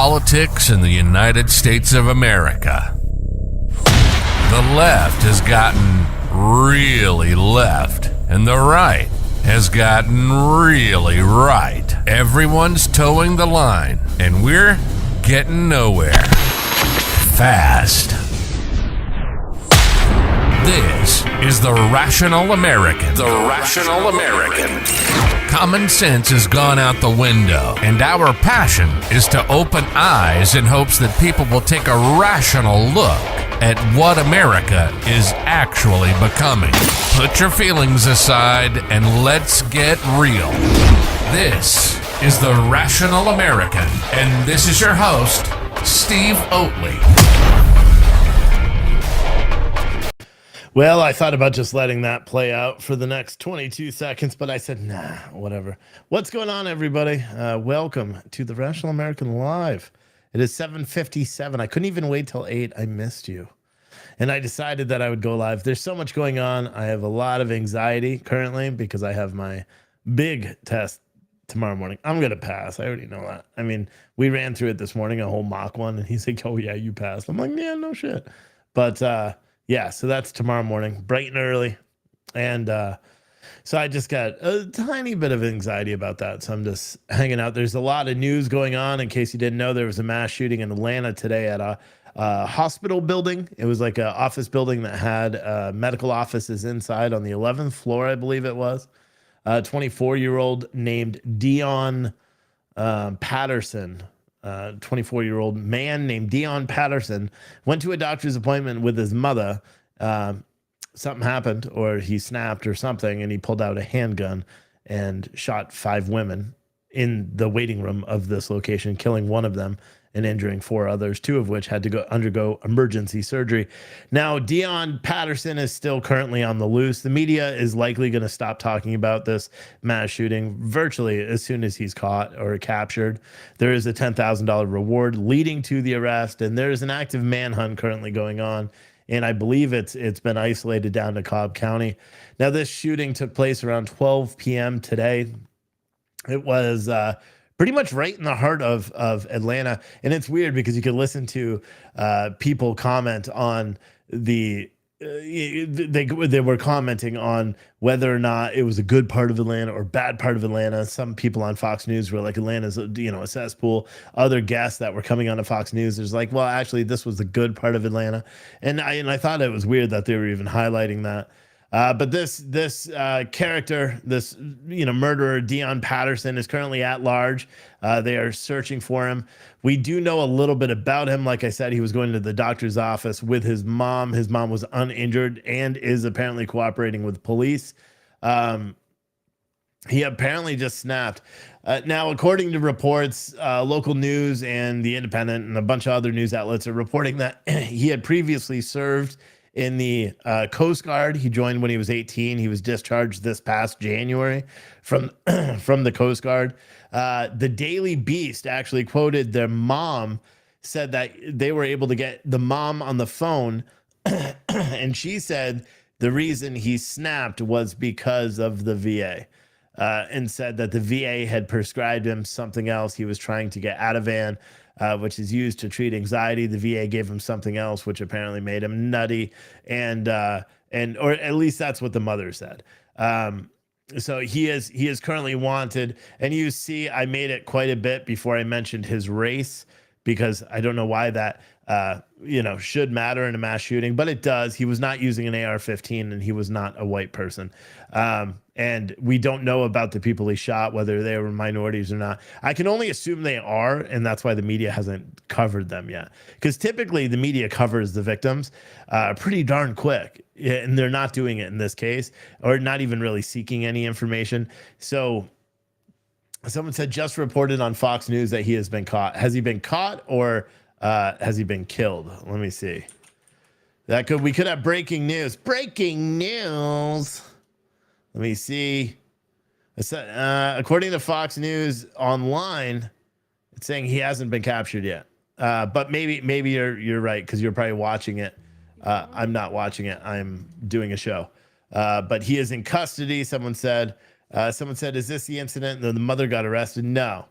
politics in the United States of America. The left has gotten really left, and the right has gotten really right. Everyone's towing the line, and we're getting nowhere. Fast. This is the Rational American. The Rational American. Common sense has gone out the window, and our passion is to open eyes in hopes that people will take a rational look at what America is actually becoming. Put your feelings aside and let's get real. This is the Rational American, and this is your host, Steve Oatley. Well, I thought about just letting that play out for the next 22 seconds, but I said, nah, whatever. What's going on, everybody? Welcome to the Rational American Live. It is 7:57. I couldn't even wait till 8. I missed you. And I decided that I would go live. There's so much going on. I have a lot of anxiety currently because I have my big test tomorrow morning. I'm going to pass. I already know that. I mean, we ran through it this morning, a whole mock one, and he's like, oh, yeah, you passed. I'm like, yeah, no shit. But, yeah, so that's tomorrow morning, bright and early. And so I just got a tiny bit of anxiety about that. So I'm just hanging out. There's a lot of news going on. In case you didn't know, there was a mass shooting in Atlanta today at a hospital building. It was like an office building that had medical offices inside on the 11th floor, I believe it was. A 24-year-old named Dion Patterson. 24-year-old man named Dion Patterson went to a doctor's appointment with his mother. Something happened, or he snapped or something, and he pulled out a handgun and shot 5 women in the waiting room of this location, killing one of them and injuring 4 others, 2 of which had to undergo emergency surgery. Now, Dion Patterson is still currently on the loose. The media is likely going to stop talking about this mass shooting virtually as soon as he's caught or captured. There is a $10,000 reward leading to the arrest, and there is an active manhunt currently going on. And I believe it's been isolated down to Cobb County. Now, this shooting took place around 12 p.m. today. It was pretty much right in the heart of Atlanta. And it's weird because you can listen to people comment on they were commenting on whether or not it was a good part of Atlanta or bad part of Atlanta. Some people on Fox News were like, Atlanta's a cesspool. Other guests that were coming on to Fox News, there's like, well, actually, this was the good part of Atlanta. And I thought it was weird that they were even highlighting that. But this character, this murderer, Dion Patterson, is currently at large. They are searching for him. We do know a little bit about him. Like I said, he was going to the doctor's office with his mom. His mom was uninjured and is apparently cooperating with police. He apparently just snapped. Now, according to reports, local news and The Independent and a bunch of other news outlets are reporting that he had previously served in the Coast Guard. He joined when he was 18. He was discharged this past January from the Coast Guard. The Daily Beast actually quoted their mom, said that they were able to get the mom on the phone, and she said the reason he snapped was because of the VA, and said that the VA had prescribed him something else. He was trying to get Ativan, which is used to treat anxiety. The VA gave him something else, which apparently made him nutty, and or at least that's what the mother said. So he is currently wanted, and you see, I made it quite a bit before I mentioned his race, because I don't know why that should matter in a mass shooting, but it does. He was not using an AR-15, and he was not a white person. And we don't know about the people he shot, whether they were minorities or not. I can only assume they are, and that's why the media hasn't covered them yet. Because typically the media covers the victims pretty darn quick, and they're not doing it in this case, or not even really seeking any information. So someone said just reported on Fox News that he has been caught. Has he been caught, or has he been killed? Let me see. We could have breaking news. Breaking news. Let me see. According to Fox News Online, it's saying he hasn't been captured yet. But maybe you're right, because you're probably watching it. I'm not watching it. I'm doing a show. But he is in custody. Someone said, is this the incident that the mother got arrested? No.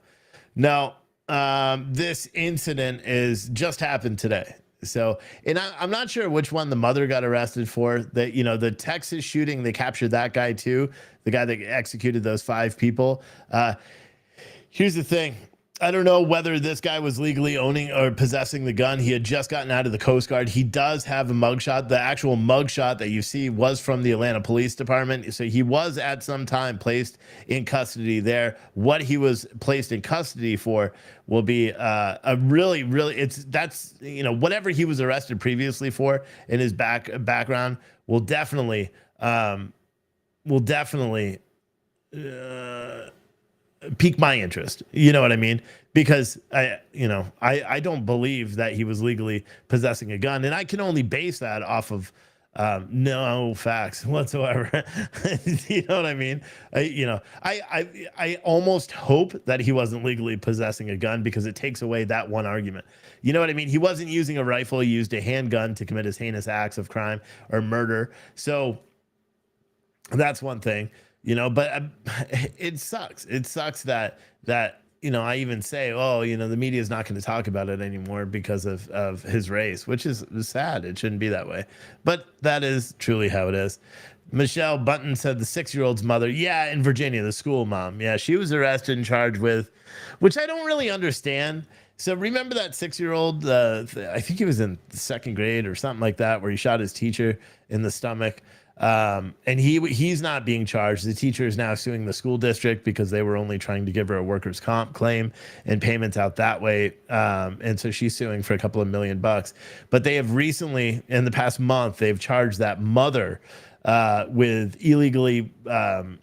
this incident is just happened today. So, and I'm not sure which one the mother got arrested for. That, you know, the Texas shooting, they captured that guy too, the guy that executed those 5 people. Here's the thing. I don't know whether this guy was legally owning or possessing the gun. He had just gotten out of the Coast Guard. He does have a mugshot. The actual mugshot that you see was from the Atlanta Police Department. So he was at some time placed in custody there. What he was placed in custody for will be a really, that's, you know, whatever he was arrested previously for in his background will definitely pique my interest. You know what I mean? Because I don't believe that he was legally possessing a gun, and I can only base that off of no facts whatsoever. You know what I mean? I almost hope that he wasn't legally possessing a gun, because it takes away that one argument. You know what I mean? He wasn't using a rifle. He used a handgun to commit his heinous acts of crime or murder. So that's one thing. You know, but it sucks. It sucks that, you know, I even say, oh, you know, the media is not going to talk about it anymore because of his race, which is sad. It shouldn't be that way. But that is truly how it is. Michelle Button said the 6-year-old's mother. Yeah, in Virginia, the school mom. Yeah, she was arrested and charged with, which I don't really understand. So remember that 6-year-old, I think he was in the 2nd grade or something like that, where he shot his teacher in the stomach. And he's not being charged. The teacher is now suing the school district because they were only trying to give her a workers' comp claim and payments out that way. And so she's suing for a couple of $1 million. But they have recently, in the past month, they've charged that mother with illegally, for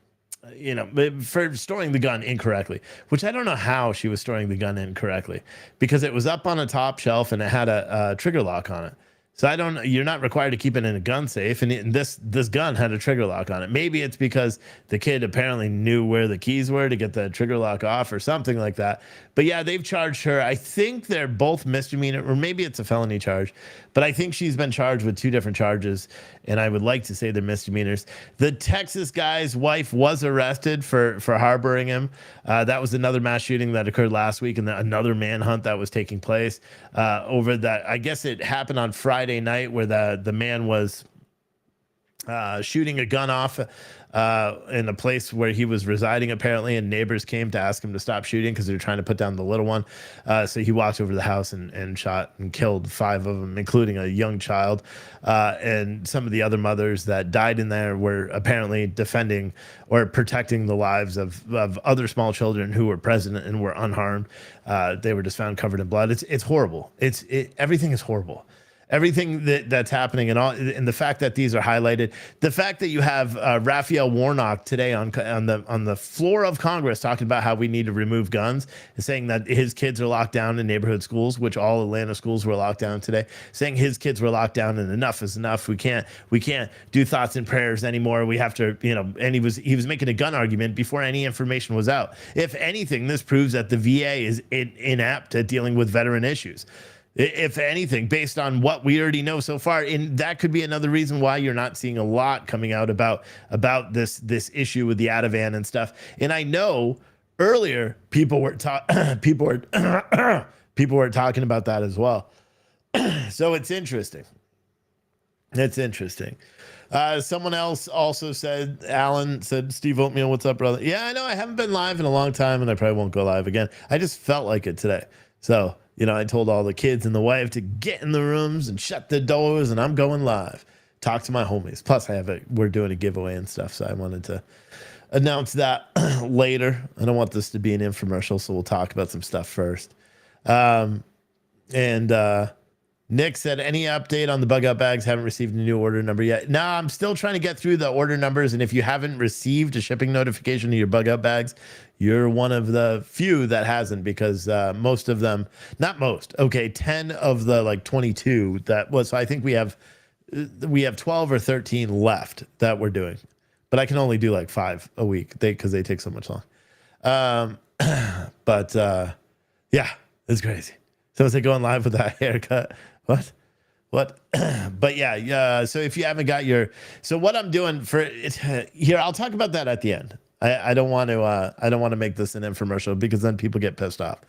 storing the gun incorrectly, which I don't know how she was storing the gun incorrectly, because it was up on a top shelf and it had a trigger lock on it. So you're not required to keep it in a gun safe. And this gun had a trigger lock on it. Maybe it's because the kid apparently knew where the keys were to get the trigger lock off or something like that. But yeah, they've charged her. I think they're both misdemeanor, or maybe it's a felony charge, but I think she's been charged with 2 different charges. And I would like to say they're misdemeanors. The Texas guy's wife was arrested for harboring him. That was another mass shooting that occurred last week, and another manhunt that was taking place over that. I guess it happened on Friday night, where the man was shooting a gun off in a place where he was residing, apparently, and neighbors came to ask him to stop shooting because they were trying to put down the little one. So he walked over to the house and shot and killed 5 of them, including a young child. And some of the other mothers that died in there were apparently defending or protecting the lives of other small children who were present and were unharmed. They were just found covered in blood. It's horrible. Everything is horrible. Everything that's happening, and the fact that these are highlighted, the fact that you have Raphael Warnock today on the floor of Congress talking about how we need to remove guns, and saying that his kids are locked down in neighborhood schools, which all Atlanta schools were locked down today, saying his kids were locked down and enough is enough. We can't do thoughts and prayers anymore. We have to, and he was making a gun argument before any information was out. If anything, this proves that the VA is inept at dealing with veteran issues. If anything, based on what we already know so far. And that could be another reason why you're not seeing a lot coming out about this issue with the Ativan and stuff. And I know earlier people were talking about that as well. So it's interesting. Someone else also said, Alan said, Steve Oatmeal, what's up, brother? Yeah, I know I haven't been live in a long time, and I probably won't go live again. I just felt like it today. So, I told all the kids and the wife to get in the rooms and shut the doors, and I'm going live. Talk to my homies. Plus, we're doing a giveaway and stuff, so I wanted to announce that later. I don't want this to be an infomercial, so we'll talk about some stuff first. Nick said, any update on the bug out bags? Haven't received a new order number yet. No, I'm still trying to get through the order numbers. And if you haven't received a shipping notification of your bug out bags, you're one of the few that hasn't, because most of them, not most, okay, 10 of the 22 that was, so I think we have 12 or 13 left that we're doing, but I can only do 5 a week because they take so much long. Yeah, it's crazy. So is it going live with that haircut? What? But yeah. So if you haven't got so what I'm doing for it here, I'll talk about that at the end. I don't want to make this an infomercial, because then people get pissed off.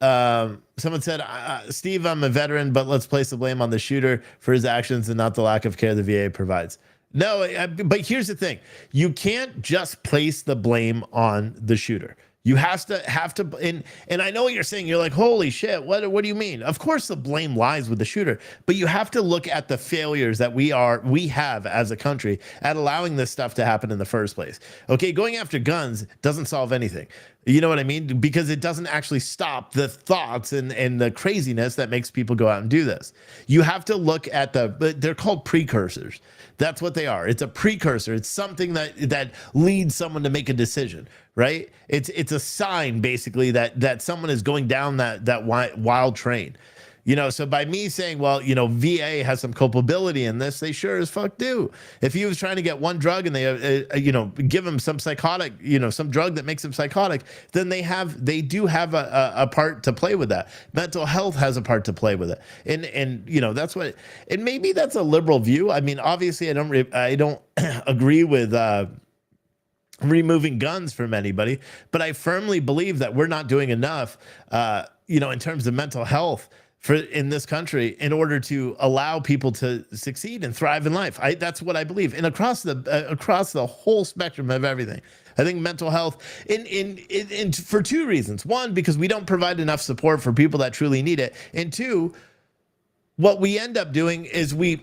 Someone said, Steve, I'm a veteran, but let's place the blame on the shooter for his actions and not the lack of care the VA provides. No, but here's the thing. You can't just place the blame on the shooter. You have to, and I know what you're saying. You're like, holy shit, what do you mean? Of course the blame lies with the shooter, but you have to look at the failures that we have as a country at allowing this stuff to happen in the first place. Okay, going after guns doesn't solve anything. You know what I mean? Because it doesn't actually stop the thoughts and the craziness that makes people go out and do this. You have to look at they're called precursors. That's what they are. It's a precursor. It's something that leads someone to make a decision, right? It's a sign basically that someone is going down that wild train. You know, so by me saying, well, you know, VA has some culpability in this, they sure as fuck do. If he was trying to get one drug and they, you know, give him some psychotic, you know, some drug that makes him psychotic, then they do have a part to play with that. Mental health has a part to play with it. And you know, that's what, and maybe that's a liberal view. I mean, obviously I don't agree with, removing guns from anybody, but I firmly believe that we're not doing enough, you know, in terms of mental health in this country in order to allow people to succeed and thrive in life. That's what I believe. And across the whole spectrum of everything, I think mental health in for two reasons. One, because we don't provide enough support for people that truly need it. And two, what we end up doing is we're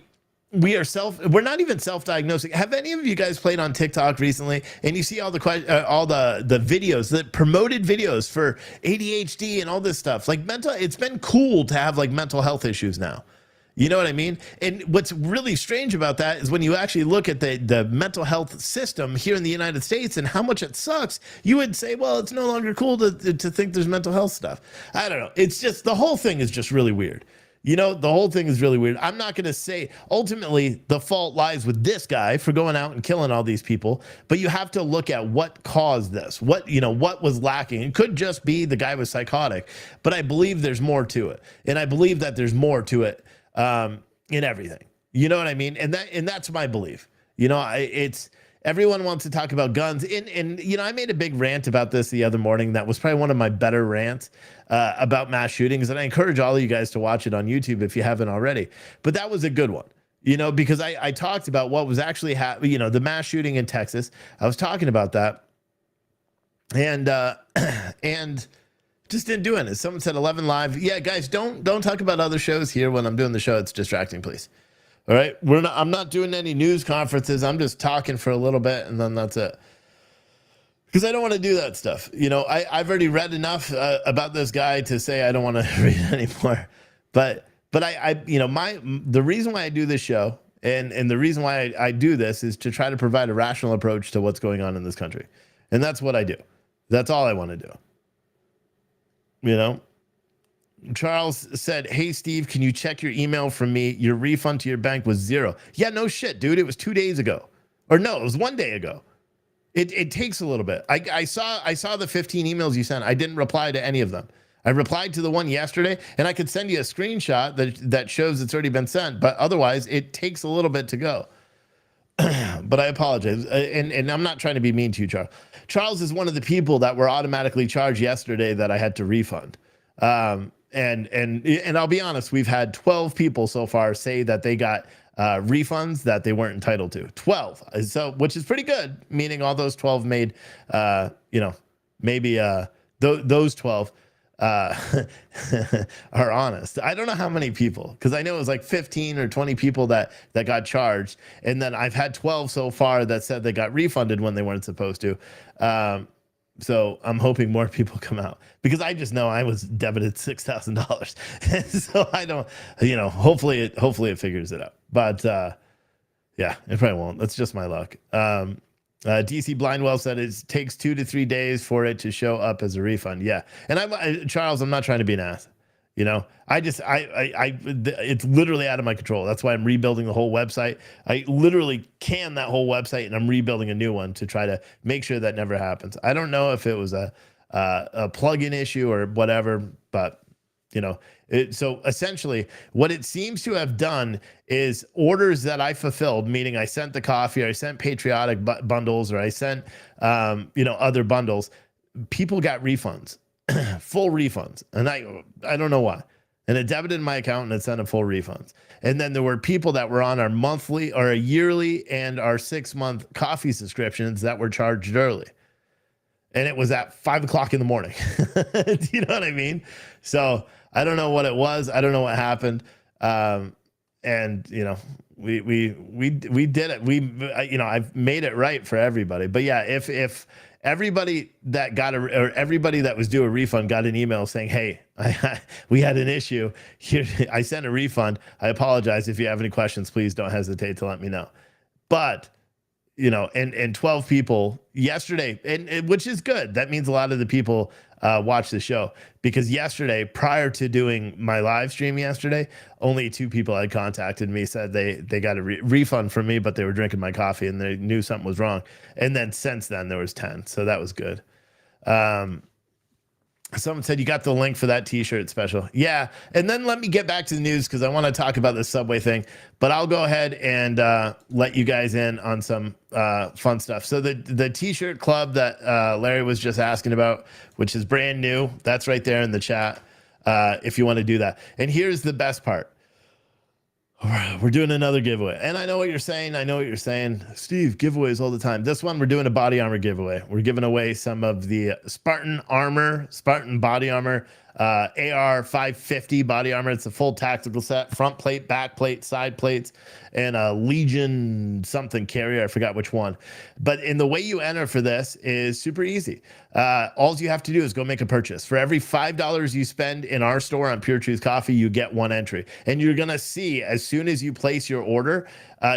not even self-diagnosing. Have any of you guys played on TikTok recently and you see all the videos, the promoted videos for ADHD and all this stuff? Like it's been cool to have like mental health issues now. You know what I mean? And what's really strange about that is when you actually look at the mental health system here in the United States and how much it sucks, you would say, well, it's no longer cool to think there's mental health stuff. I don't know. It's just, the whole thing is just really weird. You know, the whole thing is really weird. I'm not going to say ultimately the fault lies with this guy for going out and killing all these people, but you have to look at what caused this, what was lacking. It could just be the guy was psychotic, but I believe there's more to it. And I believe that there's more to it in everything. You know what I mean? And that's my belief. You know, everyone wants to talk about guns. And you know, I made a big rant about this the other morning. That was probably one of my better rants about mass shootings. And I encourage all of you guys to watch it on YouTube if you haven't already. But that was a good one, you know, because I talked about what was actually happening, you know, the mass shooting in Texas. I was talking about that. And just didn't do it. Someone said 11 live. Yeah, guys, don't talk about other shows here when I'm doing the show. It's distracting, please. All right, I'm not doing any news conferences. I'm just talking for a little bit, and then that's it. Because I don't want to do that stuff. You know, I've already read enough about this guy to say I don't want to read anymore. But you know, the reason why I do this show and the reason why I do this is to try to provide a rational approach to what's going on in this country, and that's what I do. That's all I want to do. You know. Charles said, hey, Steve, can you check your email from me? Your refund to your bank was 0. Yeah, no shit, dude. It was 2 days ago. Or no, it was 1 day ago. It takes a little bit. I saw the 15 emails you sent. I didn't reply to any of them. I replied to the one yesterday, and I could send you a screenshot that shows it's already been sent. But otherwise, it takes a little bit to go. But I apologize. And I'm not trying to be mean to you, Charles. Charles is one of the people that were automatically charged yesterday that I had to refund. And I'll be honest, we've had 12 people so far say that they got refunds that they weren't entitled to. 12, so which is pretty good, meaning all those 12 made, you know, maybe those 12 are honest. I don't know how many people, because I know it was like 15 or 20 people that got charged, and then I've had 12 so far that said they got refunded when they weren't supposed to. So I'm hoping more people come out, because I just know I was debited $6,000. So I don't, you know, hopefully it figures it out. But yeah, it probably won't. That's just my luck. DC Blindwell said it takes 2 to 3 days for it to show up as a refund. Yeah. And Charles, I'm not trying to be an ass. You know, it's literally out of my control. That's why I'm rebuilding the whole website. I literally canned that whole website, and I'm rebuilding a new one to try to make sure that never happens. I don't know if it was a plugin issue or whatever, but you know, so essentially what it seems to have done is orders that I fulfilled, meaning I sent the coffee, or I sent patriotic bundles, or I sent, you know, other bundles. People got refunds. full refunds. And I don't know why. And it debited my account and it sent a full refunds. And then there were people that were on our monthly or a yearly and our 6-month coffee subscriptions that were charged early. And it was at 5 o'clock in the morning. Do you know what I mean? So I don't know what it was. I don't know what happened. And you know, we did it. I've made it right for everybody. But yeah, if everybody that got or everybody that was due a refund got an email saying, hey, we had an issue here, I sent a refund. I apologize. If you have any questions, please don't hesitate to let me know. But you know, and 12 people yesterday, and which is good. That means a lot of the people watch the show, because yesterday, prior to doing my live stream yesterday, only 2 people had contacted me, said they got a refund from me, but they were drinking my coffee and they knew something was wrong. And then since then there was 10. So that was good. Someone said you got the link for that t-shirt special. Yeah. And then let me get back to the news, because I want to talk about the Subway thing, but I'll go ahead and let you guys in on some fun stuff. So the t-shirt club that Larry was just asking about, which is brand new, that's right there in the chat if you want to do that. And here's the best part. We're doing another giveaway. And I know what you're saying. Steve, giveaways all the time. This one, we're doing a body armor giveaway. We're giving away some of the Spartan body armor, AR 550 body armor. It's a full tactical set, front plate, back plate, side plates, and a Legion something carrier. I forgot which one. But in the way you enter for this is super easy. All you have to do is go make a purchase. For every $5 you spend in our store on Pure Truth Coffee, you get 1 entry. And you're going to see, as soon as you place your order,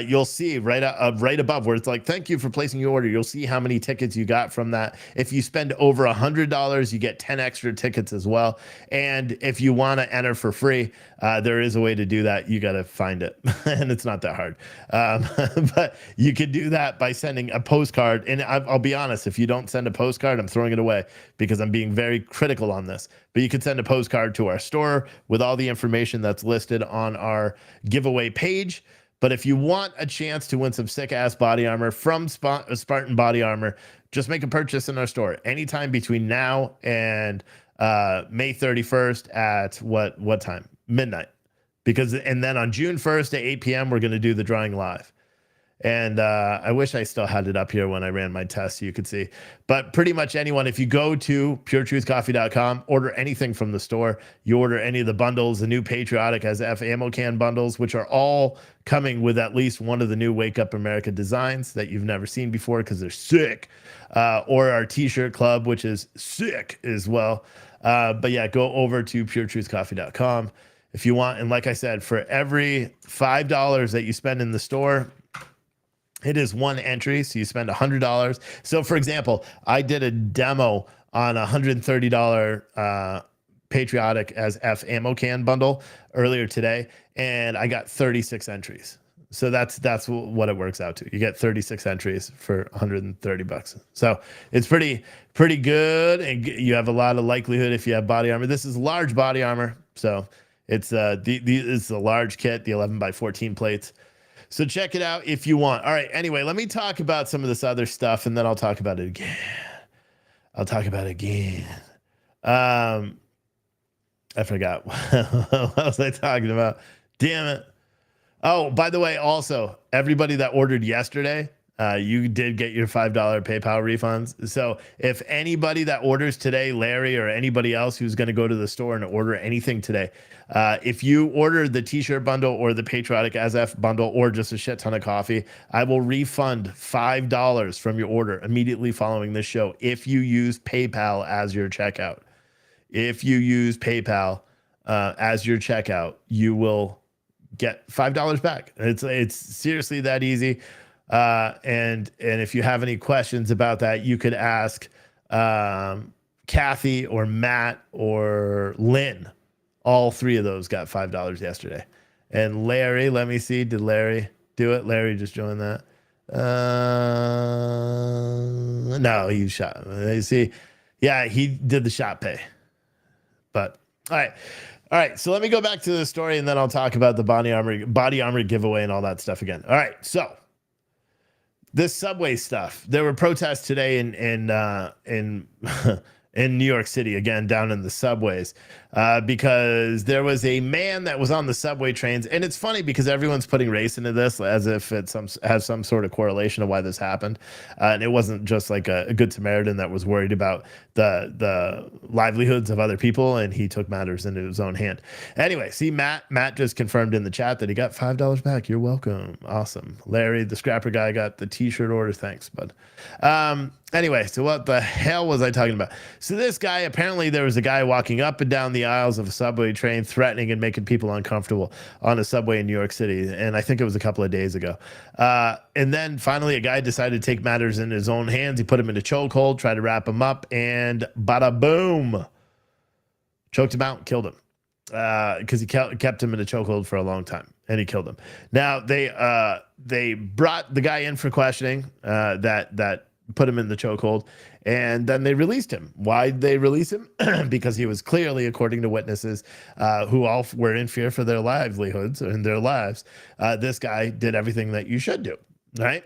you'll see right above where it's like, thank you for placing your order. You'll see how many tickets you got from that. If you spend over $100, you get 10 extra tickets as well. And if you want to enter for free, there is a way to do that. You got to find it. And it's not that hard. But you could do that by sending a postcard. And I'll be honest, if you don't send a postcard, I'm throwing it away, because I'm being very critical on this. But you could send a postcard to our store with all the information that's listed on our giveaway page. But if you want a chance to win some sick-ass body armor from Spartan Body Armor, just make a purchase in our store anytime between now and May 31st at what time? Midnight. And then on June 1st at 8 p.m., we're going to do the drawing live. And I wish I still had it up here when I ran my test so you could see. But pretty much anyone, if you go to puretruthcoffee.com, order anything from the store, you order any of the bundles, the new Patriotic as F ammo can bundles, which are all coming with at least one of the new Wake Up America designs that you've never seen before, because they're sick. Or our t-shirt club, which is sick as well. But yeah, go over to puretruthcoffee.com if you want. And like I said, for every $5 that you spend in the store, it is 1 entry. So you spend $100. So for example, I did a demo on a $130 Patriotic as F ammo can bundle earlier today, and I got 36 entries. So that's what it works out to. You get 36 entries for $130. So it's pretty good, and you have a lot of likelihood if you have body armor. This is large body armor, so it's it's a large kit, the 11x14 plates. So check it out if you want. All right. Anyway, let me talk about some of this other stuff, and then I'll talk about it again. I forgot. What was I talking about? Damn it. Oh, by the way, also, everybody that ordered yesterday, you did get your $5 PayPal refunds. So if anybody that orders today, Larry or anybody else who's going to go to the store and order anything today, if you order the t-shirt bundle or the Patriotic as F bundle or just a shit ton of coffee, I will refund $5 from your order immediately following this show if you use PayPal as your checkout. If you use PayPal as your checkout, you will get $5 back. It's seriously that easy. And if you have any questions about that, you could ask Kathy or Matt or Lynn. All 3 of those got $5 yesterday. And Larry, let me see. Did Larry do it? Larry just joined that. No, he shot. You see, yeah, he did the shot pay. But all right. So let me go back to the story, and then I'll talk about the body armor giveaway and all that stuff again. All right. So this Subway stuff. There were protests today in in New York City, again, down in the subways, because there was a man that was on the subway trains. And it's funny because everyone's putting race into this as if it has some sort of correlation to why this happened. And it wasn't just like a good Samaritan that was worried about the livelihoods of other people, and he took matters into his own hand. Anyway, see, Matt just confirmed in the chat that he got $5 back. You're welcome. Awesome. Larry, the scrapper guy, got the t-shirt order. Thanks, bud. Anyway, so what the hell was I talking about? So this guy, apparently there was a guy walking up and down the aisles of a subway train threatening and making people uncomfortable on a subway in New York City. And I think it was a couple of days ago. And then finally a guy decided to take matters in his own hands. He put him in a chokehold, tried to wrap him up, and bada boom, choked him out and killed him. Because he kept him in a chokehold for a long time, and he killed him. Now they brought the guy in for questioning, that put him in the chokehold, and then they released him. Why'd they release him? Because he was clearly, according to witnesses, who all were in fear for their livelihoods and their lives. This guy did everything that you should do, right?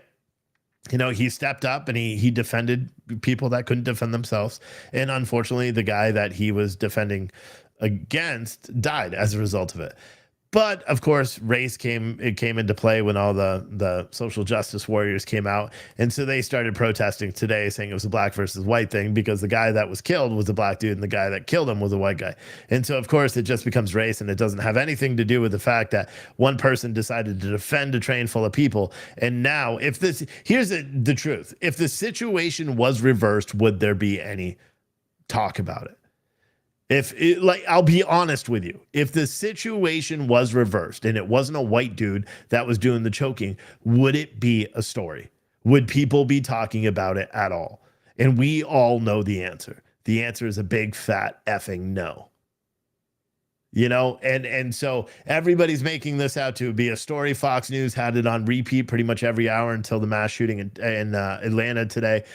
You know, he stepped up and he defended people that couldn't defend themselves. And unfortunately, the guy that he was defending against died as a result of it. But of course, race came into play when all the social justice warriors came out. And so they started protesting today, saying it was a black versus white thing, because the guy that was killed was a black dude and the guy that killed him was a white guy. And so of course it just becomes race, and it doesn't have anything to do with the fact that one person decided to defend a train full of people. And now here's the truth. If the situation was reversed, would there be any talk about it? I'll be honest with you, if the situation was reversed and it wasn't a white dude that was doing the choking, would it be a story? Would people be talking about it at all? And we all know the answer. The answer is a big fat effing no. You know, and so everybody's making this out to be a story. Fox News had it on repeat pretty much every hour until the mass shooting in Atlanta today.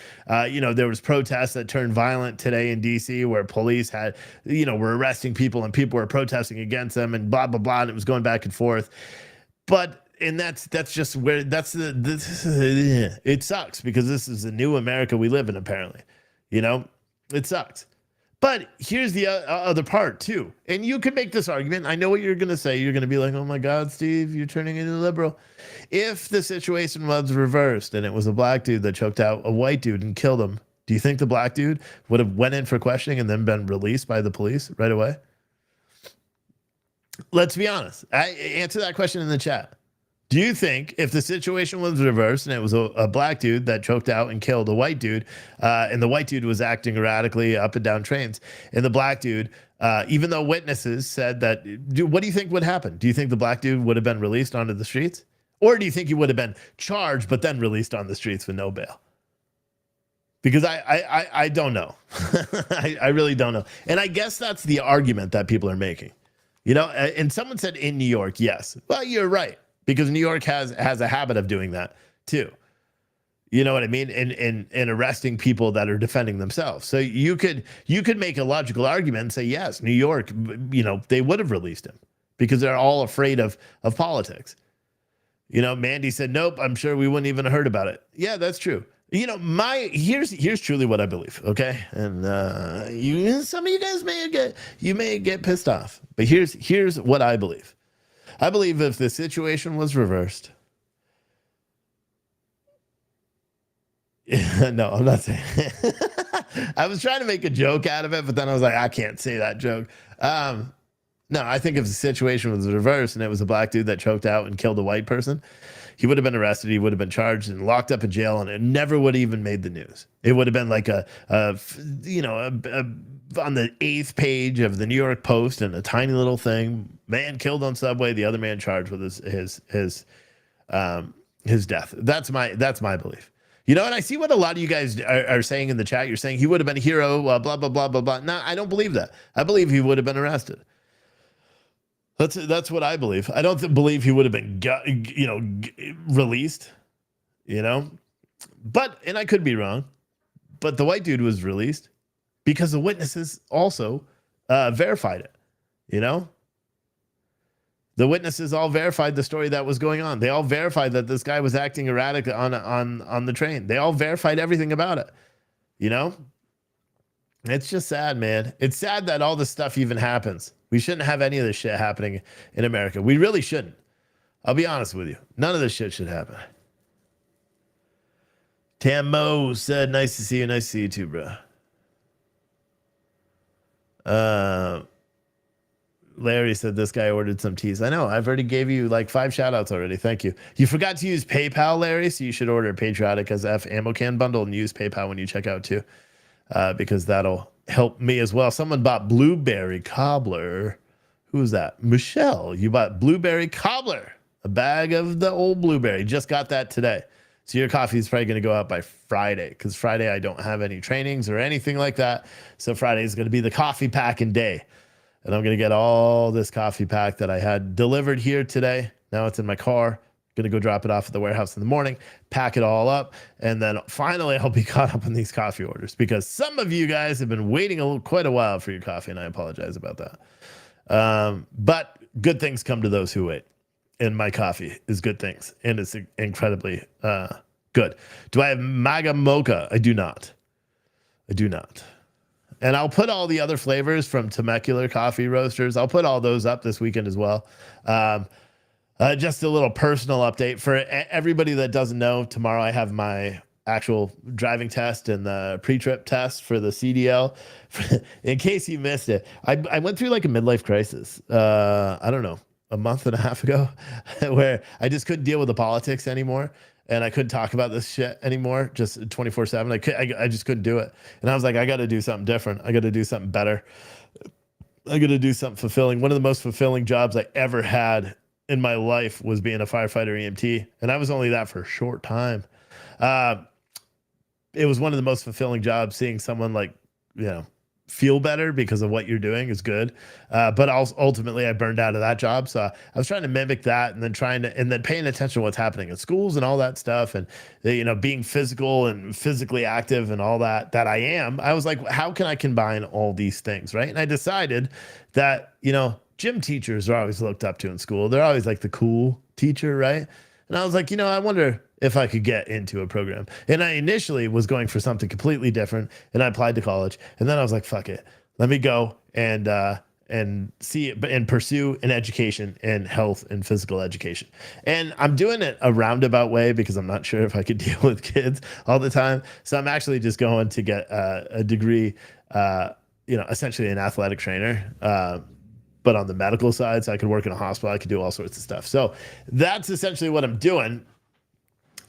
You know, there was protests that turned violent today in DC, where police were arresting people and people were protesting against them and blah, blah, blah. And it was going back and forth. And that's just where it sucks, because this is the new America we live in, apparently. You know, it sucks. But here's the other part, too. And you can make this argument. I know what you're going to say. You're going to be like, oh, my God, Steve, you're turning into a liberal. If the situation was reversed and it was a black dude that choked out a white dude and killed him, do you think the black dude would have went in for questioning and then been released by the police right away? Let's be honest. Answer that question in the chat. Do you think if the situation was reversed and it was a black dude that choked out and killed a white dude, and the white dude was acting erratically up and down trains, and the black dude, even though witnesses said that, what do you think would happen? Do you think the black dude would have been released onto the streets? Or do you think he would have been charged but then released on the streets with no bail? Because I don't know. I really don't know. And I guess that's the argument that people are making. You know, and someone said in New York, yes. Well, you're right. Because New York has a habit of doing that too. You know what I mean? And arresting people that are defending themselves. So you could make a logical argument and say, yes, New York, you know, they would have released him because they're all afraid of politics. You know, Mandy said, nope, I'm sure we wouldn't even have heard about it. Yeah, that's true. You know, here's truly what I believe. Okay. And some of you guys may get pissed off, but here's what I believe. I believe if the situation was reversed, no, I'm not saying. I was trying to make a joke out of it, but then I was like, I can't say that joke. No, I think if the situation was reversed and it was a black dude that choked out and killed a white person, he would have been arrested. He would have been charged and locked up in jail, and it never would have even made the news. It would have been like on the 8th page of the New York Post, and a tiny little thing: man killed on subway, the other man charged with his death. That's my belief. You know, and I see what a lot of you guys are saying in the chat. You're saying he would have been a hero, blah blah blah blah blah. No, I don't believe that. I believe he would have been arrested. That's what I believe. I don't believe he would have been released. You know, and I could be wrong, but the white dude was released because the witnesses also verified it. You know, the witnesses all verified the story that was going on. They all verified that this guy was acting erratic on the train. They all verified everything about it. You know, It's just sad, man. It's sad that all this stuff even happens. We shouldn't have any of this shit happening in America. We really shouldn't. I'll be honest with you. None of this shit should happen. Tam Mo said, nice to see you. Nice to see you too, bro. Larry said this guy ordered some teas. I know. I've already gave you like 5 shout outs already. Thank you. You forgot to use PayPal, Larry, so you should order a Patriotic as F ammo can bundle and use PayPal when you check out too, because that'll help me as well. Someone bought blueberry cobbler. Who's that? Michelle. You bought blueberry cobbler, a bag of the old blueberry. Just got that today. So your coffee is probably going to go out by Friday, because Friday I don't have any trainings or anything like that. So Friday is going to be the coffee packing day. And I'm going to get all this coffee pack that I had delivered here today. Now it's in my car. Going to go drop it off at the warehouse in the morning, pack it all up, and then finally I'll be caught up on these coffee orders, because some of you guys have been waiting quite a while for your coffee, and I apologize about that. But good things come to those who wait. And my coffee is good things, and it's incredibly good. Do I have Maga Mocha? I do not. I do not. And I'll put all the other flavors from Temecula Coffee Roasters. I'll put all those up this weekend as well. Just a little personal update for everybody that doesn't know. Tomorrow I have my actual driving test and the pre-trip test for the CDL. In case you missed it, I went through like a midlife crisis. I don't know, a month and a half ago, where I just couldn't deal with the politics anymore. And I couldn't talk about this shit anymore, just 24/7. I just couldn't do it. And I was like, I got to do something different. I got to do something better. I got to do something fulfilling. One of the most fulfilling jobs I ever had in my life was being a firefighter EMT. And I was only that for a short time. It was one of the most fulfilling jobs, seeing someone like, feel better because of what you're doing is good. But also ultimately I burned out of that job. So I was trying to mimic that, and then paying attention to what's happening in schools and all that stuff. And, being physical and physically active and all that I am. I was like, how can I combine all these things? Right. And I decided that, gym teachers are always looked up to in school. They're always like the cool teacher. Right. And I was like, I wonder if I could get into a program. And I initially was going for something completely different, and I applied to college. And then I was like, fuck it. Let me go and see it and pursue an education in health and physical education. And I'm doing it a roundabout way because I'm not sure if I could deal with kids all the time. So I'm actually just going to get a degree, essentially an athletic trainer, but on the medical side, so I could work in a hospital. I could do all sorts of stuff. So that's essentially what I'm doing.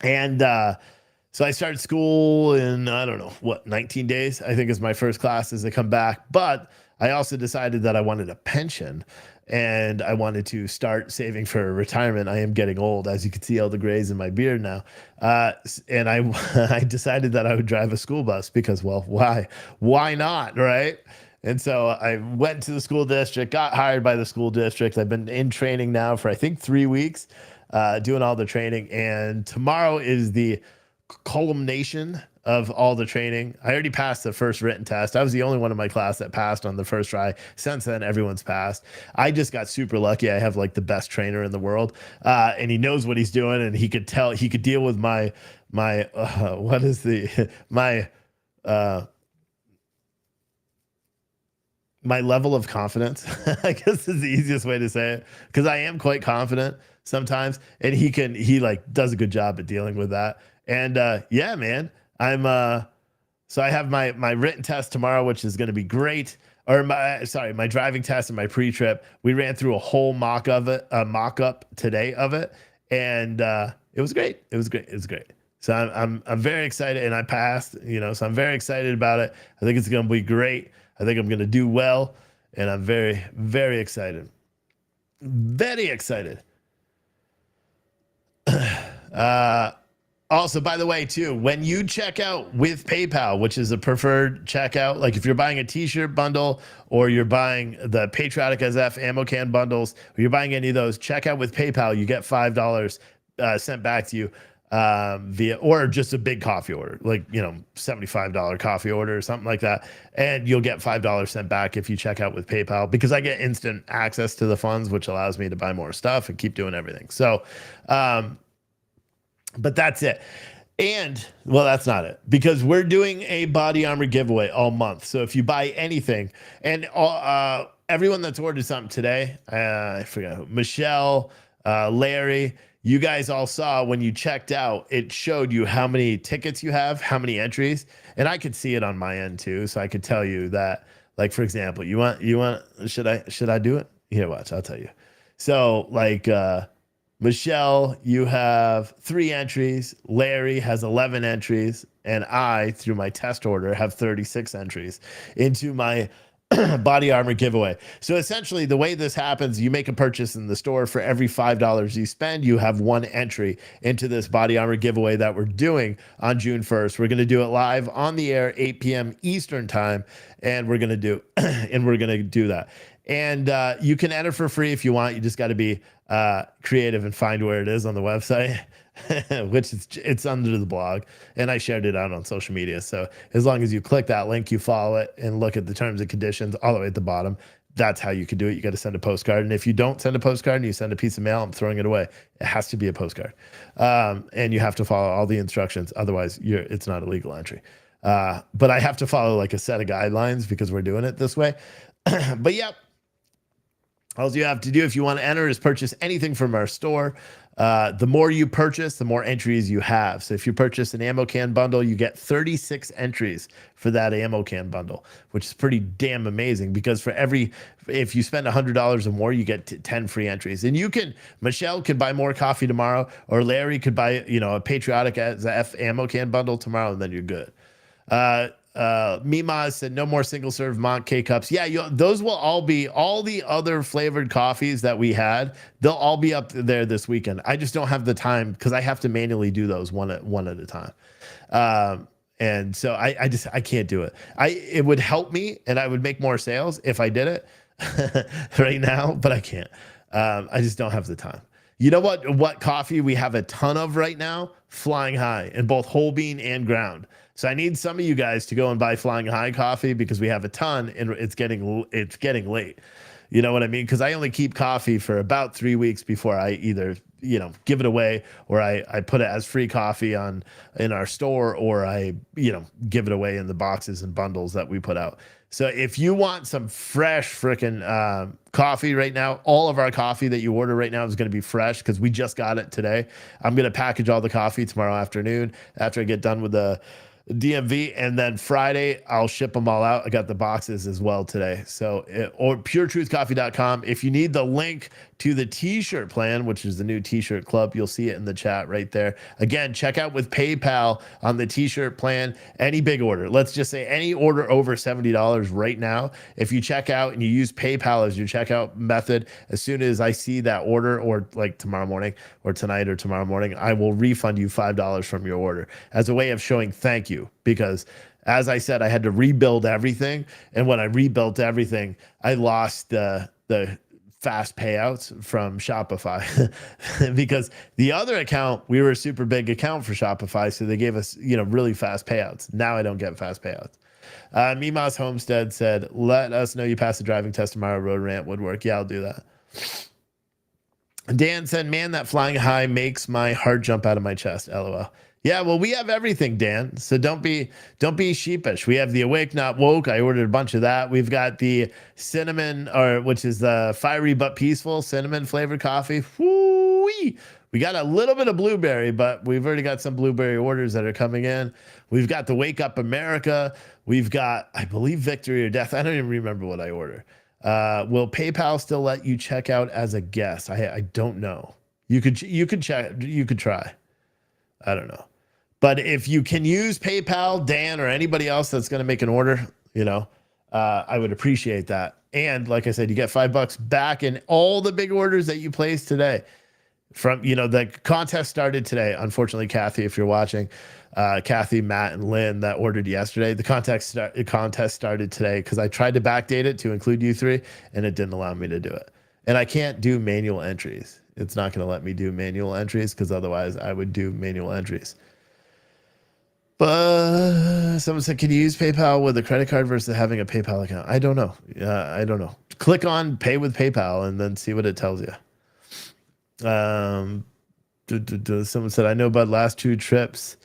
And so I started school in, 19 days, I think is my first class as I come back. But I also decided that I wanted a pension, and I wanted to start saving for retirement. I am getting old, as you can see all the grays in my beard now. And I decided that I would drive a school bus because, well, why? Why not, right? And so I went to the school district, got hired by the school district. I've been in training now for, I think, 3 weeks, doing all the training. And tomorrow is the culmination of all the training. I already passed the first written test. I was the only one in my class that passed on the first try. Since then, everyone's passed. I just got super lucky. I have like the best trainer in the world, and he knows what he's doing, and he could deal with my level of confidence, I guess is the easiest way to say it, because I am quite confident sometimes, and he does a good job at dealing with that. And yeah, man, so I have my written test tomorrow, which is going to be great. Or my driving test and my pre-trip. We ran through a whole mock-up today of it, and it was great. It was great. So I'm very excited, and I passed. So I'm very excited about it. I think it's going to be great. I think I'm going to do well, and I'm very, very excited. Very excited. Also, by the way, too, when you check out with PayPal, which is a preferred checkout, like if you're buying a t-shirt bundle or you're buying the Patriotic SF ammo can bundles, or you're buying any of those, check out with PayPal, you get $5 sent back to you via, or just a big coffee order, like, $75 coffee order or something like that. And you'll get $5 sent back if you check out with PayPal, because I get instant access to the funds, which allows me to buy more stuff and keep doing everything. So, but that's it. And well, that's not it, because we're doing a body armor giveaway all month. So if you buy anything, and everyone that's ordered something today, I forgot who, Michelle, Larry, you guys all saw when you checked out, it showed you how many tickets you have, how many entries, and I could see it on my end too. So I could tell you that, like, for example, you want, should I do it? Here, watch, I'll tell you. So like, Michelle, you have 3 entries. Larry has 11 entries. And I, through my test order, have 36 entries into my body armor giveaway. So essentially, the way this happens, you make a purchase in the store. For every $5 you spend, you have 1 entry into this body armor giveaway that we're doing on June 1st. We're going to do it live on the air, 8 p.m. Eastern time. And we're going to do that. And you can enter for free if you want. You just got to be creative and find where it is on the website, which it's under the blog. And I shared it out on social media. So as long as you click that link, you follow it and look at the terms and conditions all the way at the bottom. That's how you can do it. You got to send a postcard. And if you don't send a postcard and you send a piece of mail, I'm throwing it away. It has to be a postcard. And you have to follow all the instructions. Otherwise, it's not a legal entry. But I have to follow like a set of guidelines because we're doing it this way. But yeah. All you have to do if you want to enter is purchase anything from our store. The more you purchase, the more entries you have. So if you purchase an ammo can bundle, you get 36 entries for that ammo can bundle, which is pretty damn amazing because if you spend $100 or more, you get 10 free entries. And Michelle could buy more coffee tomorrow, or Larry could buy, a Patriotic as F ammo can bundle tomorrow, and then you're good. Mima said no more single serve Mont K cups. Yeah, those will all be all the other flavored coffees that we had. They'll all be up there this weekend. I just don't have the time because I have to manually do those one at a time. And so I can't do it. It would help me and I would make more sales if I did it right now, but I can't. I just don't have the time. You know what coffee we have a ton of right now? Flying High in both whole bean and ground. So I need some of you guys to go and buy Flying High coffee because we have a ton and it's getting late. You know what I mean? Because I only keep coffee for about 3 weeks before I either give it away or I put it as free coffee in our store or I give it away in the boxes and bundles that we put out. So if you want some fresh freaking coffee right now, all of our coffee that you order right now is going to be fresh because we just got it today. I'm going to package all the coffee tomorrow afternoon after I get done with the DMV, and then Friday I'll ship them all out. I got the boxes as well today. So or puretruthcoffee.com. If you need the link to the t-shirt plan, which is the new t-shirt club, you'll see it in the chat right there. Again, check out with PayPal on the t-shirt plan. Any big order, let's just say any order over $70 right now, if you check out and you use PayPal as your checkout method, as soon as I see that order, or like tomorrow morning or tonight or tomorrow morning, I will refund you $5 from your order as a way of showing thank you. Because as I said, I had to rebuild everything. And when I rebuilt everything, I lost the fast payouts from Shopify because the other account, we were a super big account for Shopify. So they gave us, really fast payouts. Now I don't get fast payouts. Mimas Homestead said, let us know you passed the driving test tomorrow. Road rant would work. Yeah, I'll do that. Dan said, man, that Flying High makes my heart jump out of my chest. LOL. Yeah, well, we have everything, Dan. So don't be sheepish. We have the Awake Not Woke. I ordered a bunch of that. We've got the cinnamon, which is the fiery but peaceful cinnamon flavored coffee. Woo-wee. We got a little bit of blueberry, but we've already got some blueberry orders that are coming in. We've got the Wake Up America. We've got, I believe, Victory or Death. I don't even remember what I ordered. Will PayPal still let you check out as a guest? I don't know. You could check. You could try. I don't know. But if you can use PayPal, Dan, or anybody else that's going to make an order, I would appreciate that. And like I said, you get $5 back in all the big orders that you placed today. From, the contest started today. Unfortunately, Kathy, if you're watching, Kathy, Matt, and Lynn that ordered yesterday, the contest started today because I tried to backdate it to include you three, and it didn't allow me to do it. And I can't do manual entries. It's not going to let me do manual entries because otherwise I would do manual entries. But someone said, can you use PayPal with a credit card versus having a PayPal account? I don't know. I don't know. Click on pay with PayPal and then see what it tells you. Someone said, I know about last 2 trips.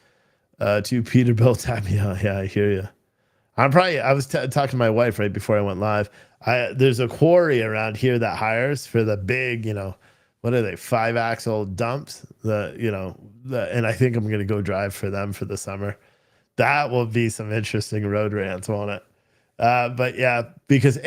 To Peterbilt tap me out. Yeah, I hear you. I was talking to my wife right before I went live. There's a quarry around here that hires for the big, what are they, 5-axle dumps? And I think I'm going to go drive for them for the summer. That will be some interesting road rants, won't it? But yeah, because,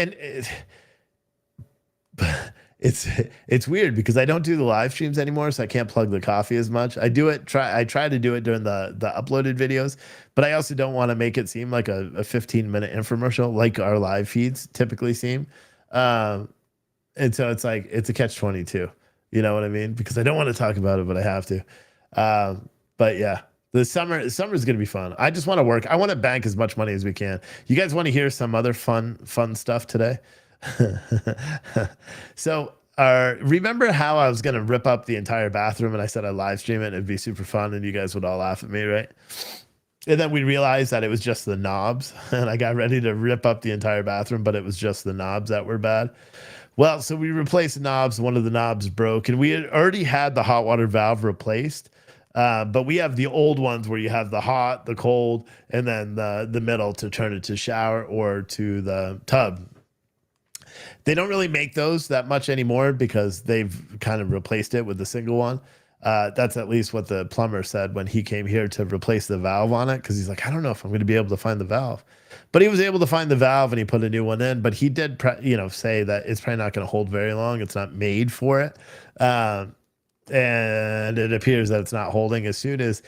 it's weird because I don't do the live streams anymore, so I can't plug the coffee as much. I try to do it during the uploaded videos, but I also don't want to make it seem like a 15-minute infomercial like our live feeds typically seem. And so it's like it's a catch-22. You know what I mean? Because I don't want to talk about it, but I have to. But yeah, the summer is going to be fun. I just want to work. I want to bank as much money as we can. You guys want to hear some other fun stuff today? So remember how I was going to rip up the entire bathroom and I said I'd live stream it and it'd be super fun and you guys would all laugh at me, right? And then we realized that it was just the knobs and I got ready to rip up the entire bathroom, but it was just the knobs that were bad. Well, so we replaced the knobs. One of the knobs broke and we had already had the hot water valve replaced. But we have the old ones where you have the hot, the cold, and then the middle to turn it to shower or to the tub. They don't really make those that much anymore because they've kind of replaced it with the single one. That's at least what the plumber said when he came here to replace the valve on it. Cause he's like, I don't know if I'm going to be able to find the valve, but he was able to find the valve and he put a new one in, but he did, say that it's probably not going to hold very long. It's not made for it. And it appears that it's not holding as soon as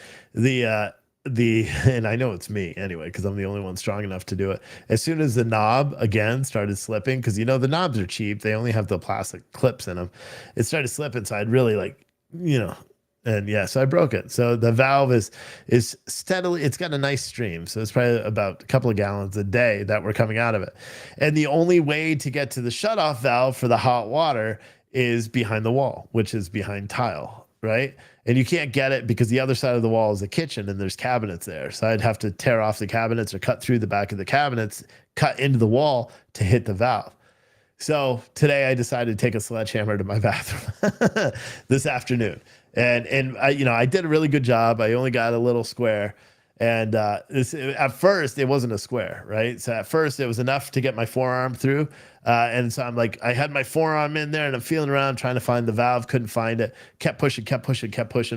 and I know it's me anyway, because I'm the only one strong enough to do it. As soon as the knob again started slipping, because the knobs are cheap, they only have the plastic clips in them. It started slipping, so I'd really and yeah, so I broke it. So the valve is steadily, it's got a nice stream. So it's probably about a couple of gallons a day that were coming out of it. And the only way to get to the shutoff valve for the hot water is behind the wall, which is behind tile, right? And you can't get it because the other side of the wall is a kitchen and there's cabinets there. So I'd have to tear off the cabinets or cut through the back of the cabinets, cut into the wall to hit the valve. So today I decided to take a sledgehammer to my bathroom this afternoon. And I did a really good job. I only got a little square. And at first, it wasn't a square, right? So at first, it was enough to get my forearm through. And so I'm like, I had my forearm in there and I'm feeling around trying to find the valve, couldn't find it, kept pushing.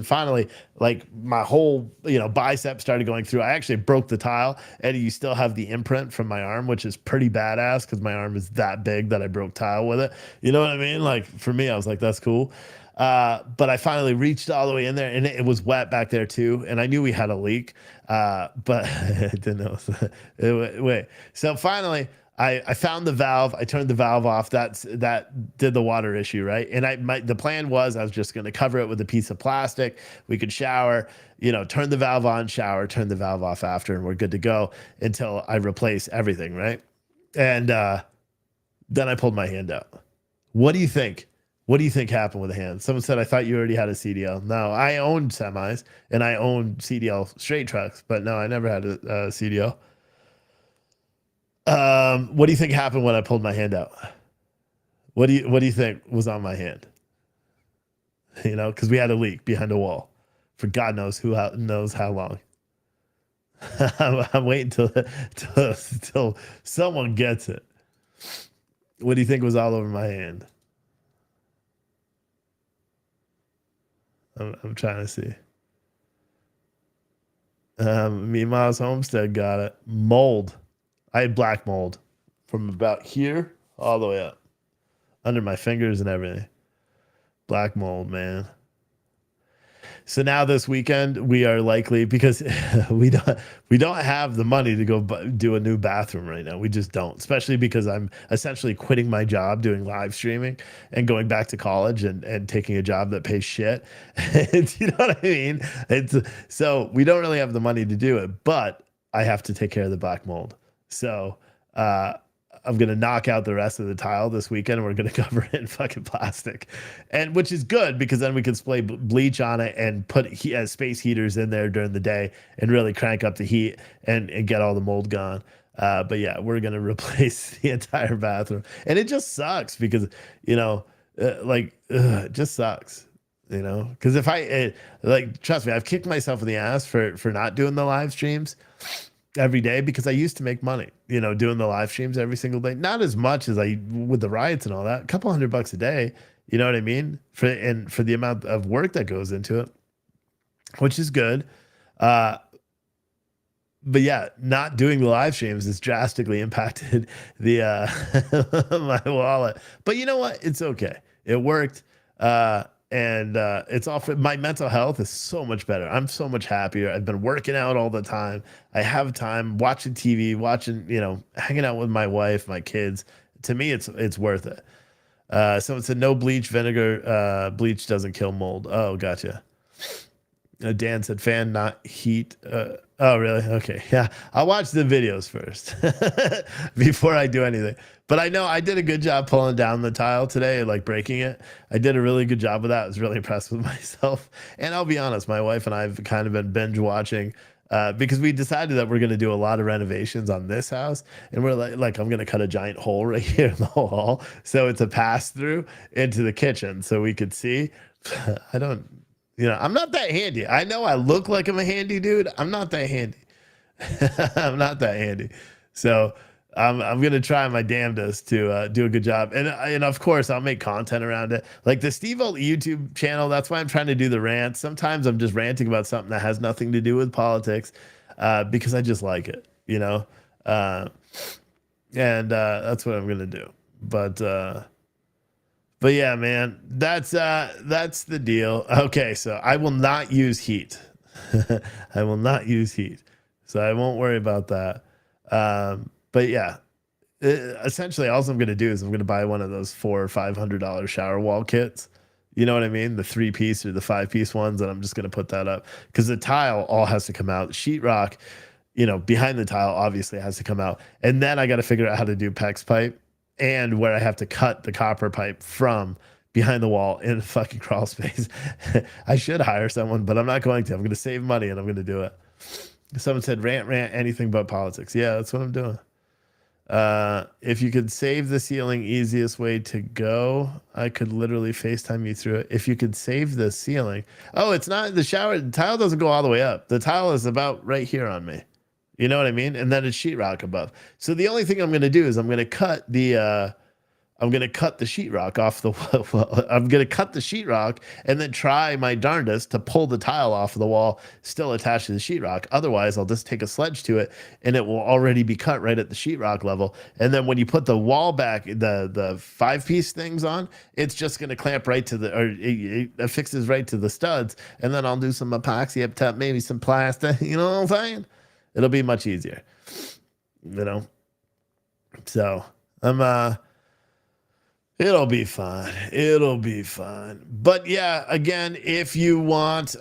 Finally, like my whole, bicep started going through. I actually broke the tile. Eddie, you still have the imprint from my arm, which is pretty badass because my arm is that big that I broke tile with it. You know what I mean? Like for me, I was like, that's cool. But I finally reached all the way in there and it was wet back there too. And I knew we had a leak, but I didn't know. Wait. So finally I found the valve. I turned the valve off. That did the water issue, right? And the plan was I was just going to cover it with a piece of plastic. We could shower, turn the valve on, shower, turn the valve off after, and we're good to go until I replace everything, right? And then I pulled my hand out. What do you think? What do you think happened with the hand? Someone said, I thought you already had a CDL. No, I owned semis and I owned CDL straight trucks, but no, I never had a CDL. What do you think happened when I pulled my hand out? What do you think was on my hand? Because we had a leak behind a wall for God knows knows how long. I'm waiting till someone gets it. What do you think was all over my hand? I'm trying to see. Meemaw's Homestead got it. Mold. I had black mold from about here all the way up. Under my fingers and everything. Black mold, man. So now this weekend we are likely, because we don't have the money to go do a new bathroom right now. We just don't, especially because I'm essentially quitting my job doing live streaming and going back to college and taking a job that pays shit. You know what I mean? So we don't really have the money to do it, but I have to take care of the black mold. So I'm going to knock out the rest of the tile this weekend and we're going to cover it in fucking plastic, and which is good because then we can spray bleach on it and put space heaters in there during the day and really crank up the heat and get all the mold gone. But yeah, we're going to replace the entire bathroom, and it just sucks because, it just sucks. you know, because if like, trust me, I've kicked myself in the ass for not doing the live streams every day, because I used to make money, you know, doing the live streams every single day. Not as much as I with the riots and all that, a couple $100 a day, you know what I mean? For the amount of work that goes into it, which is good. But yeah, not doing the live streams has drastically impacted the my wallet. But you know what? It's okay. It worked. And it's all for my mental health is so much better. I'm so much happier. I've been working out all the time. I have time watching TV, watching, you know, hanging out with my wife, my kids. To me, it's worth it. Someone said no bleach vinegar. Bleach doesn't kill mold. Oh, gotcha. Dan said fan, not heat. Oh, really? Okay. Yeah. I'll watch the videos first before I do anything. But I know I did a good job pulling down the tile today, like breaking it. I did a really good job of that. I was really impressed with myself. And I'll be honest, my wife and I have kind of been binge watching because we decided that we're going to do a lot of renovations on this house. And we're like I'm going to cut a giant hole right here in the wall. So it's a pass through into the kitchen so we could see. You know, I'm not that handy. I know I look like I'm a handy dude. I'm not that handy. I'm not that handy. So I'm gonna try my damnedest to do a good job. And of course I'll make content around it. Like the Steve Alt YouTube channel. That's why I'm trying to do the rants. Sometimes I'm just ranting about something that has nothing to do with politics because I just like it, you know. And that's what I'm gonna do. But yeah, man, that's the deal. Okay, so I will not use heat. I will not use heat. So I won't worry about that. But yeah, essentially all I'm going to do is I'm going to buy one of those $400 or $500 shower wall kits. You know what I mean? The 3-piece or the 5-piece ones. And I'm just going to put that up because the tile all has to come out. Sheetrock, you know, behind the tile obviously has to come out. And then I got to figure out how to do PEX pipe. And where I have to cut the copper pipe from behind the wall in fucking crawl space. I should hire someone, but I'm not going to. I'm going to save money and I'm going to do it. Someone said, rant, anything but politics. Yeah, that's what I'm doing. If you could save the ceiling, easiest way to go, I could literally FaceTime you through it. If you could save the ceiling. Oh, it's not the shower. The tile doesn't go all the way up. The tile is about right here on me. You know what I mean? And then it's sheetrock above. So the only thing I'm going to do is I'm going to cut the sheetrock off the wall. I'm going to cut the sheetrock and then try my darndest to pull the tile off of the wall still attached to the sheetrock. Otherwise, I'll just take a sledge to it and it will already be cut right at the sheetrock level. And then when you put the wall back, the 5-piece things on, it's just going to clamp right to it affixes right to the studs. And then I'll do some epoxy up top, maybe some plastic. You know what I'm saying? It'll be much easier, you know? So it'll be fine. It'll be fine. But yeah, again, if you want,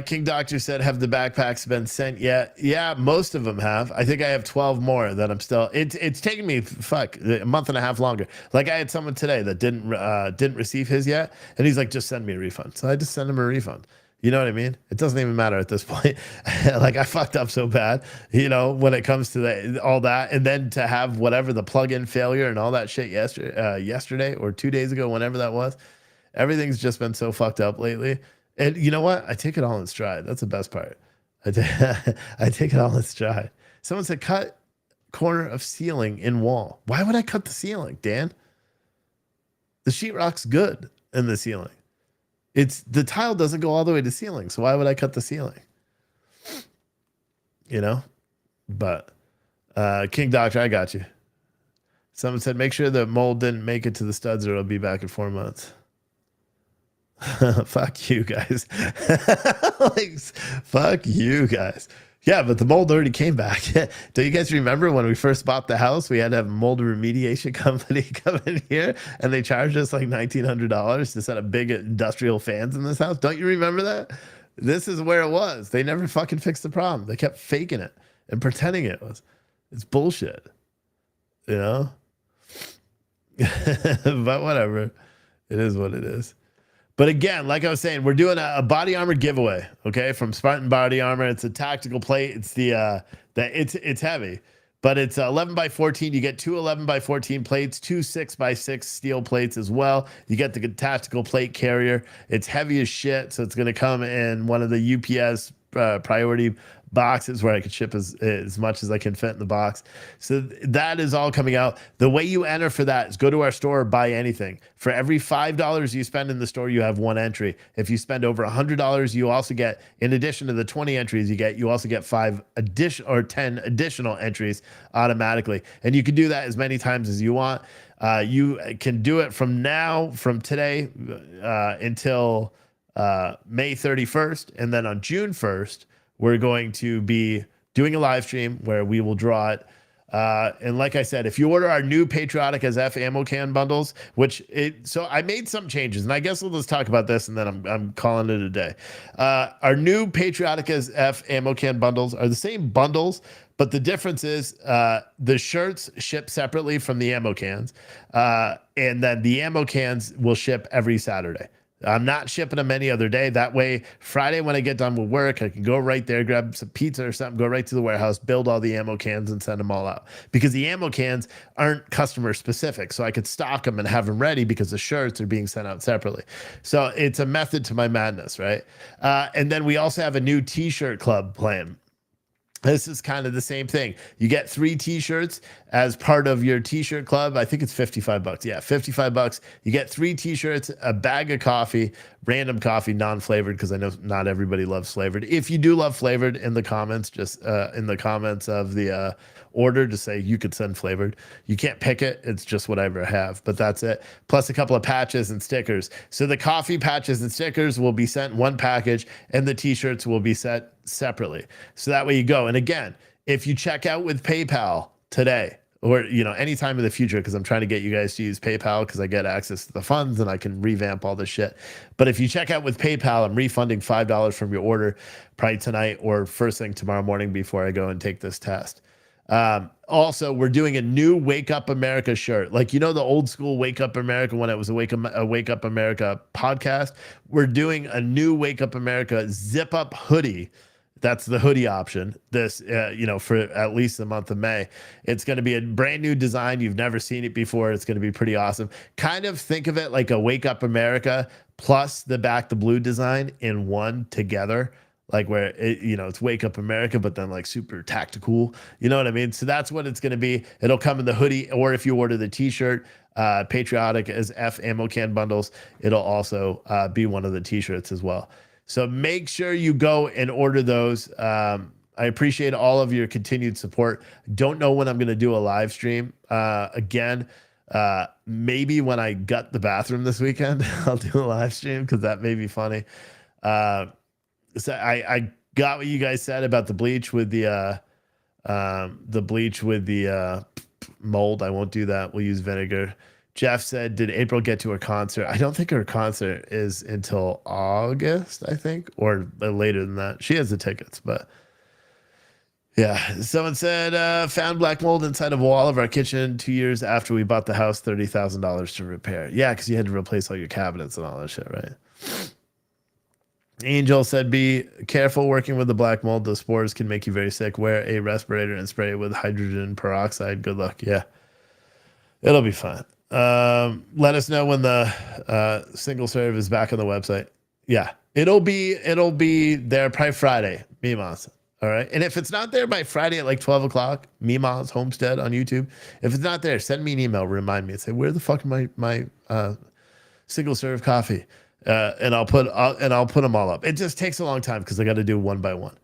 King Doctor said, have the backpacks been sent yet? Yeah, most of them have. I think I have 12 more that I'm still, it's taken me, a month and a half longer. Like I had someone today that didn't receive his yet. And he's like, just send me a refund. So I just sent him a refund. You know what I mean? It doesn't even matter at this point. Like I fucked up so bad, you know, when it comes to all that. And then to have whatever the plug-in failure and all that shit yesterday or 2 days ago, whenever that was, everything's just been so fucked up lately. And you know what? I take it all in stride. That's the best part. I take it all in stride. Someone said, cut corner of ceiling in wall. Why would I cut the ceiling, Dan? The sheetrock's good in the ceiling. The tile doesn't go all the way to ceiling, so why would I cut the ceiling? You know? But King Doctor, I got you. Someone said, make sure the mold didn't make it to the studs or it'll be back in 4 months. Fuck you guys. Like, fuck you guys. Yeah, but the mold already came back. Do you guys remember when we first bought the house, we had to have a mold remediation company come in here and they charged us like $1,900 to set up big industrial fans in this house? Don't you remember that? This is where it was. They never fucking fixed the problem. They kept faking it and pretending it was. It's bullshit. You know? But whatever. It is what it is. But again, like I was saying, we're doing a body armor giveaway, okay, from Spartan Body Armor. It's a tactical plate. It's it's heavy, But it's 11 by 14. You get two 11 by 14 plates, two 6 by 6 steel plates as well. You get the tactical plate carrier. It's heavy as shit, so it's going to come in one of the UPS priority boxes where I could ship as much as I can fit in the box. So that is all coming out. The way you enter for that is go to our store, buy anything. For every $5 you spend in the store, you have one entry. If you spend over $100, you also get, in addition to the 20 entries you also get 10 additional entries automatically. And you can do that as many times as you want. You can do it from today until May 31st. And then on June 1st, we're going to be doing a live stream where we will draw it. And like I said, if you order our new Patriotic as F ammo can bundles, so I made some changes, and I guess we'll just talk about this, and then I'm calling it a day. Our new Patriotic as F ammo can bundles are the same bundles, but the difference is the shirts ship separately from the ammo cans, and then the ammo cans will ship every Saturday. I'm not shipping them any other day. That way, Friday when I get done with work, I can go right there, grab some pizza or something, go right to the warehouse, build all the ammo cans and send them all out. Because the ammo cans aren't customer specific. So I could stock them and have them ready because the shirts are being sent out separately. So it's a method to my madness, right? And then we also have a new t-shirt club plan. This is kind of the same thing. You get 3 t-shirts as part of your t-shirt club. I think it's $55. Yeah, $55. You get 3 t-shirts, a bag of coffee, random coffee, non-flavored, because I know not everybody loves flavored. If you do love flavored, in the comments, just in the comments of the order, to say you could send flavored. You can't pick it. It's just whatever I have, but that's it. Plus a couple of patches and stickers. So the coffee patches and stickers will be sent in one package, and the t-shirts will be sent separately. So that way you go. And again, if you check out with PayPal today, or anytime in the future, because I'm trying to get you guys to use PayPal because I get access to the funds and I can revamp all this shit. But if you check out with PayPal, I'm refunding $5 from your order probably tonight or first thing tomorrow morning before I go and take this test. Also, we're doing a new Wake Up America shirt. Like, the old school Wake Up America when it was a Wake Up America podcast. We're doing a new Wake Up America zip up hoodie. That's the hoodie option. This, for at least the month of May. It's going to be a brand new design. You've never seen it before. It's going to be pretty awesome. Kind of think of it like a Wake Up America plus the Back the Blue design in one together. Like where it's Wake Up America, but then like super tactical. You know what I mean? So that's what it's going to be. It'll come in the hoodie, or if you order the t-shirt, Patriotic as F ammo can bundles, it'll also be one of the t-shirts as well. So make sure you go and order those. I appreciate all of your continued support. Don't know when I'm going to do a live stream again. Maybe when I gut the bathroom this weekend, I'll do a live stream because that may be funny. So I got what you guys said about the bleach with the mold. I won't do that. We'll use vinegar. Jeff said, did April get to her concert? I don't think her concert is until August, I think, or later than that. She has the tickets, but yeah. Someone said, found black mold inside of a wall of our kitchen 2 years after we bought the house, $30,000 to repair. Yeah, because you had to replace all your cabinets and all that shit, right? Angel said, be careful working with the black mold. The spores can make you very sick. Wear a respirator and spray it with hydrogen peroxide. Good luck. Yeah, it'll be fine. Let us know when the single serve is back on the website. Yeah, it'll be there probably Friday. Mimas. All right. And if it's not there by Friday at like 12 o'clock, Mimas Homestead on YouTube. If it's not there, send me an email. Remind me and say, where the fuck are my single serve coffee? And I'll put them all up. It just takes a long time because I got to do one by one.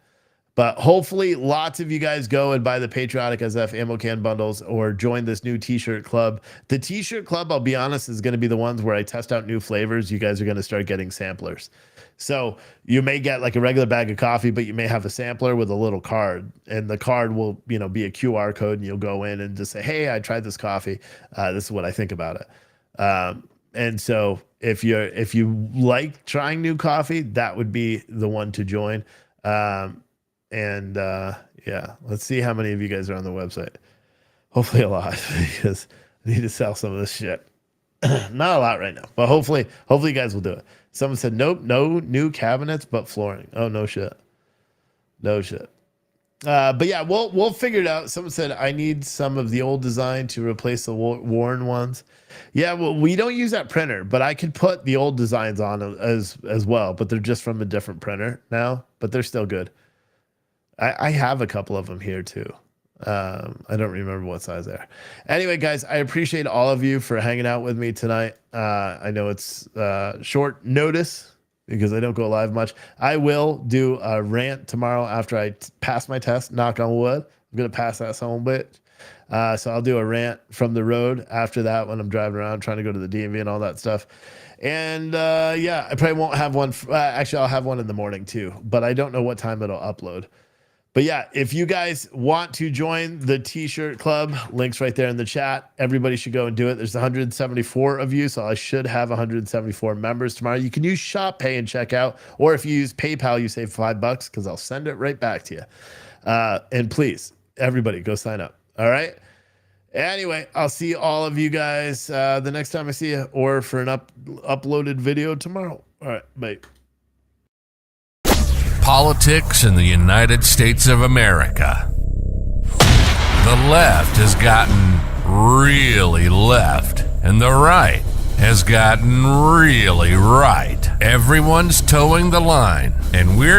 But hopefully lots of you guys go and buy the Patriotic SF ammo can bundles or join this new t-shirt club. The t-shirt club, I'll be honest, is going to be the ones where I test out new flavors. You guys are going to start getting samplers. So you may get like a regular bag of coffee, but you may have a sampler with a little card, and the card will, be a QR code, and you'll go in and just say, hey, I tried this coffee. This is what I think about it. And so if you like trying new coffee, that would be the one to join. Yeah, let's see how many of you guys are on the website. Hopefully a lot, because I need to sell some of this shit. Not a lot right now, but hopefully you guys will do it. Someone said, nope, no new cabinets, but flooring. Oh, no shit. No shit. But yeah, we'll figure it out. Someone said I need some of the old design to replace the worn ones. Yeah, well, we don't use that printer, but I could put the old designs on as well. But they're just from a different printer now, but they're still good. I have a couple of them here too. I don't remember what size they are. Anyway, guys, I appreciate all of you for hanging out with me tonight. I know it's short notice because I don't go live much. I will do a rant tomorrow after I pass my test, knock on wood. I'm going to pass that son of a bitch. So I'll do a rant from the road after that when I'm driving around trying to go to the DMV and all that stuff. And yeah, I probably won't have one. Actually, I'll have one in the morning too, but I don't know what time it'll upload. But yeah, if you guys want to join the T-shirt club, links right there in the chat. Everybody should go and do it. There's 174 of you, so I should have 174 members tomorrow. You can use Shop Pay and check out, or if you use PayPal, you save $5 because I'll send it right back to you. And please, everybody, go sign up. All right. Anyway, I'll see all of you guys the next time I see you, or for an uploaded video tomorrow. All right, bye. Politics in the United States of America. The left has gotten really left, and the right has gotten really right. Everyone's towing the line, and we're